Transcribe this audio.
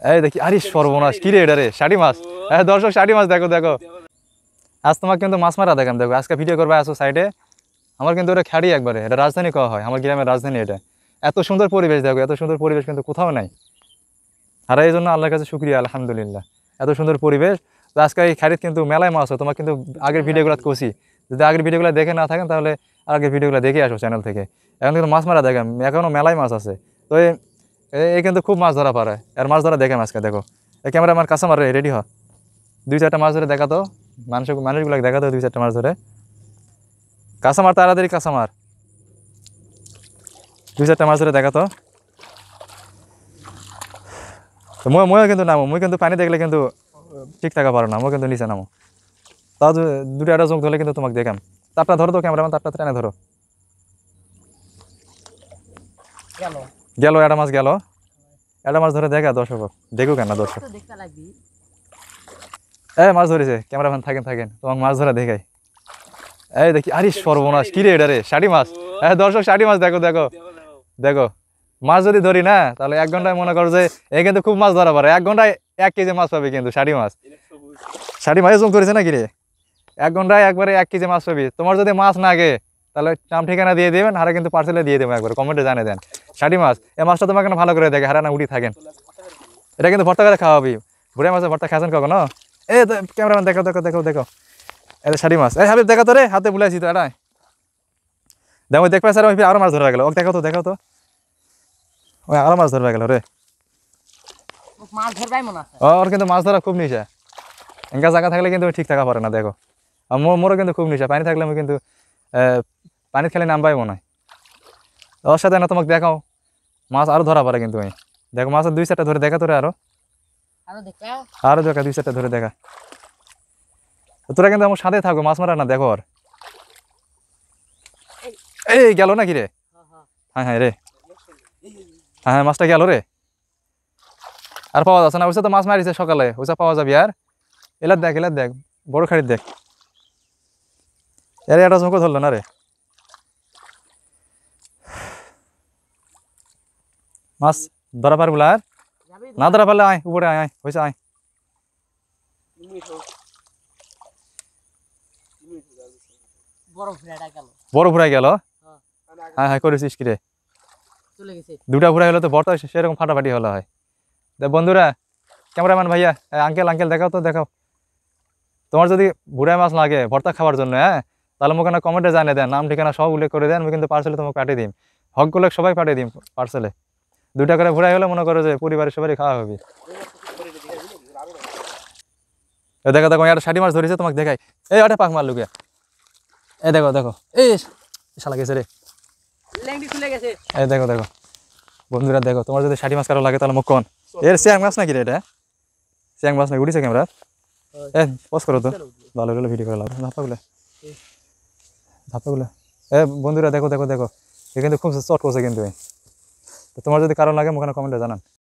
এই দেখি, আরে সর্বনাশ, কি রে এটা রে, ষাটি মাছ। হ্যাঁ দর্শক, ষাটি মাছ দেখো দেখো। আজ তোমাকে কিন্তু মাছ মারা দেখাম, দেখো আজকে ভিডিও করবে আসো সাইডে। আমার কিন্তু ওটা খাড়ি একবারে, এটা রাজধানী কওয়া হয়, আমার গ্রামের রাজধানী এটা। এত সুন্দর পরিবেশ দেখো, এত সুন্দর পরিবেশ কিন্তু কোথাও নাই। আর এই জন্য আল্লাহর কাছে শুকরিয়া, আলহামদুলিল্লাহ, এত সুন্দর পরিবেশ। তো আজকে এই খাড়িত কিন্তু মেলায় মাছ হয়, তোমার কিন্তু আগের ভিডিওগুলো কষি, যদি আগের ভিডিওগুলো দেখে না থাকেন তাহলে আগের ভিডিওগুলো দেখে আসো চ্যানেল থেকে। এখন কিন্তু মাছ মারা দেখাম, এখনো মেলায় মাছ আছে। তো এই কিন্তু খুব মাছ ধরা পারে, আর মাছ ধরা দেখে আজকে দেখো। এই ক্যামেরা আমার কাছে মারে রেডি হ, 2-4টা মাছ ধরে দেখাতো, মানুষগুলো দেখাতো 2-4টা মাছ ধরে। কাঁচা মার, তাড়াতাড়ি কাঁচা মার, 2-4টা মাছ ধরে দেখাতো। তো ময়ও কিন্তু নামো, মুই কিন্তু পানি দেখলে কিন্তু ঠিক থাকা পারো না, মই কিন্তু নিচে নামো। তাও 2-1টা চোখ ধরলে কিন্তু তোমাকে দেখাম। তারটা ধরো তো ক্যামেরাম্যান, তারটা টেনে ধরো। গেল একটা মাছ, গেল একটা মাছ ধরে দেখা দর্শক, দেখো কেন দর্শক। মাছ ধরেছে, ক্যামেরাম্যান থাকেন থাকেন, তোমাকে মাছ ধরা দেখাই। এই দেখি, আরে সর্বনাশ, কি রে এটা রে, ষাটি মাছ। হ্যাঁ দর্শক, ষাটি মাছ দেখো দেখো দেখো। মাছ যদি ধরি না, তাহলে 1 ঘন্টায় মনে করো যে এই কিন্তু খুব মাছ ধরা পারে, 1 ঘন্টায় 1 কেজি মাছ পাবে কিন্তু ষাটি মাছ। ষাটি মাছ জম করেছে না কি রে, 1 ঘন্টায় একবারে 1 কেজি মাছ পাবি। তোমার যদি মাছ না গে, তাহলে নাম ঠিকানা দিয়ে দেবেন, হারা কিন্তু পার্সেলে দিয়ে দেবেন, একবার কমেন্টে জানিয়ে দেন। ষাটি মাছ, এই মাছটা তোমাকে ভালো করে দেখে, হারা না উঠি থাকেন। এটা কিন্তু ভর্তা করে খাওয়াবি, ভুড়ে মাছের ভর্তা খাচ্ছেন কখনো? ক্যামেরাম্যান দেখো দেখো দেখো দেখো, এটা ষাটি মাছ। হাবিব দেখো তো রে, হাতে বুলাইছি তো এটা। দেখো দেখবে স্যার, ওই আরো মাছ ধরা গেল, ওকে দেখো তো দেখো তো, ওই আরো মাছ ধরা গেল রে। ওর কিন্তু মাছ ধরা খুব নিশা, এঙ্কা জায়গা থাকলে কিন্তু ঠিক থাকা পারে না দেখো। আর মোরও কিন্তু খুব নিশা, পানি থাকলে আমি কিন্তু পানি খেলে নামবাই মনে হয়। ওর সাথে না তোমাকে দেখাও, মাছ আরো ধরা পারে কিন্তু। আমি দেখো মাছের 2-4টা ধরে দেখা তোরে, আরো দেখা 2-4টা ধরে দেখা। তোরা কিন্তু আমার সাথে থাকো, মাছ মারা না দেখো। আর এই গেল নাকি রে, হ্যাঁ হ্যাঁ রে, হ্যাঁ হ্যাঁ মাছটা গেল রে। আর পাওয়া যাচ্ছে না, ওইসব তো মাছ মারিছে সকালে, ওইসব পাওয়া যাবে। আর এলার দেখ, এলার দেখ, বড় খাড়ির দেখ, এর একটা চোখও ধরলো না রে। মাছ ধরা পারবো আর না ধরা পারলে আয় উপরে, আয় আয় হয়েছে, আয়। বড় ঘুরাই গেল, হ্যাঁ হ্যাঁ করেছিস কি রে, 2টা ঘুরাই হলো তো বড়টা সেরকম ফাটাফাটি হলো হয়। বন্ধুরা, ক্যামেরাম্যান ভাইয়া, আঙ্কেল আঙ্কেল দেখাও তো দেখাও। তোমার যদি ভুড়াই মাছ লাগে ভর্তা খাওয়ার জন্য, তাহলে মুখে কমেন্টে জানিয়ে দেন, নাম ঠিকানা সব উল্লেখ করে দেন, আমি কিন্তু পার্সেলে তোমাকে পাঠিয়ে দিই, হকগুলো সবাই পাঠিয়ে দিই পার্সেলে। 2টা করে ভুড়াই হলে মনে করো যে পরিবারের সবারই খাওয়া হবে। দেখো দেখো, একটা ষাটি মাছ ধরেছে, তোমাকে দেখাই। ওটা পাক মার লুকে, দেখো দেখো, শালা গেছে রে, দেখো দেখো বন্ধুরা দেখো। তোমার যদি ষাটি মাছ কারো লাগে তাহলে মুখ কোন, শ্যাং মাছ নাকি রে এটা, শ্যাং মাছ নাকি, উঠেছে ক্যামেরা। পজ করো তো, ভালো ভালো ভিডিও করে লাগবে। ধাপাগুলো ধাপাগুলো, বন্ধুরা দেখো দেখো দেখো, এ কিন্তু খুব চট করছে কিন্তু। তোমার যদি কারো লাগে মুখে কমেন্টে জানান।